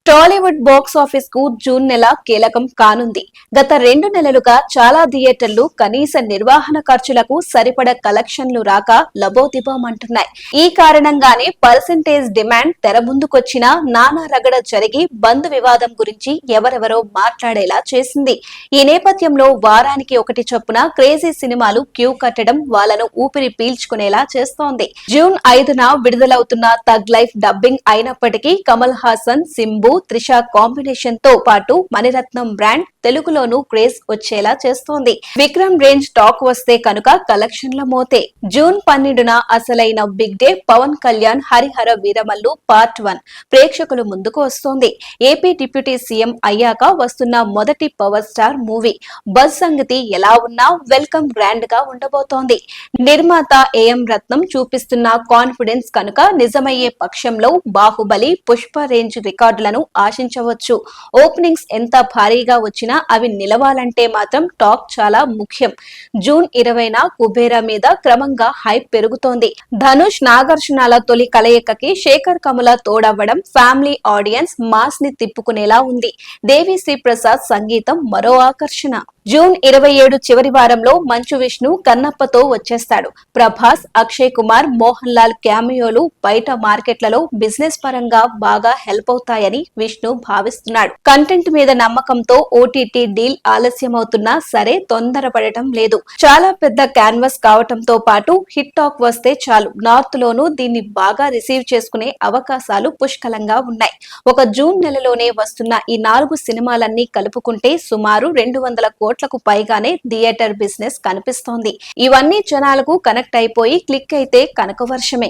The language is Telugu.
టాలీవుడ్ బాక్స్ ఆఫీస్ కు జూన్ నెల కీలకం కానుంది. గత 2 నెలలుగా చాలా థియేటర్లు కనీస నిర్వహణ ఖర్చులకు సరిపడ కలెక్షన్లు రాక లబోదిబోమంటున్నాయి. ఈ కారణంగానే పర్సెంటేజ్ డిమాండ్ తెర ముందుకొచ్చినా నానా రగడ జరిగి బంధు వివాదం గురించి ఎవరెవరో మాట్లాడేలా చేసింది. ఈ నేపథ్యంలో వారానికి ఒకటి చొప్పున క్రేజీ సినిమాలు క్యూ కట్టడం వాళ్ళను ఊపిరి పీల్చుకునేలా చేస్తోంది. జూన్ 5న విడుదలవుతున్న థగ్ లైఫ్ డబ్బింగ్ అయినప్పటికీ కమల్ హాసన్, సింబు, త్రిష కాంబినేషన్ తో పాటు మణిరత్నం బ్రాండ్ తెలుగులోనూ క్రేజ్ వచ్చేలా చేస్తోంది. విక్రమ్ రేంజ్ టాక్ వస్తే కనుక కలెక్షన్ల మోతే. జూన్ 12న అసలైన big day Pawan Kalyan Harihara Veeramallu part 1 ప్రేక్షకులు ముందుకు వస్తోంది. ఏపీ డిప్యూటీ సీఎం అయ్యాక వస్తున్న మొదటి పవర్ స్టార్ మూవీ. బజ్ సంగతి ఎలా ఉన్నా వెల్కమ్ గ్రాండ్ గా ఉండబోతోంది. నిర్మాత ఏఎం రత్నం చూపిస్తున్న కాన్ఫిడెన్స్ కనుక నిజమయ్యే పక్షంలో బాహుబలి, పుష్ప రేంజ్ రికార్డులను ఆశించవచ్చు. ఓపెనింగ్స్ ఎంత భారీగా వచ్చినా అవి నిలవాలంటే మాత్రం టాక్ చాలా ముఖ్యం. జూన్ 20న కుబేరా మీద క్రమంగా హైప్ పెరుగుతోంది. ధనుష్, నాగార్జునల తొలి కలయికకి Sekhar Kammula తోడవ్వడం family audience mass ని తిప్పుకునేలా ఉంది. దేవిశ్రీ ప్రసాద్ సంగీతం మరో ఆకర్షణ. జూన్ 27 చివరి వారంలో మంచు విష్ణు కన్నప్పతో వచ్చేస్తాడు. ప్రభాస్, అక్షయ్ కుమార్, మోహన్ లాల్ క్యామియోలు బయట మార్కెట్లలో బిజినెస్ పరంగా బాగా హెల్ప్ అవుతాయని విష్ణు భావిస్తున్నాడు. కంటెంట్ మీద నమ్మకంతో ఓటీటీ డీల్ ఆలస్యమవుతున్నా సరే తొందరపడటం లేదు. చాలా పెద్ద క్యాన్వాస్ కావటంతో పాటు హిట్ టాక్ వస్తే చాలు నార్త్ లోనూ దీన్ని బాగా రిసీవ్ చేసుకునే అవకాశాలు పుష్కలంగా ఉన్నాయి. ఒక జూన్ నెలలోనే వస్తున్న ఈ 4 సినిమాలన్నీ కలుపుకుంటే సుమారు 200 కోట్లకు పైగానే థియేటర్ బిజినెస్ కనిపిస్తోంది. ఇవన్నీ జనాలకు కనెక్ట్ అయిపోయి క్లిక్ అయితే కనకవర్షమే.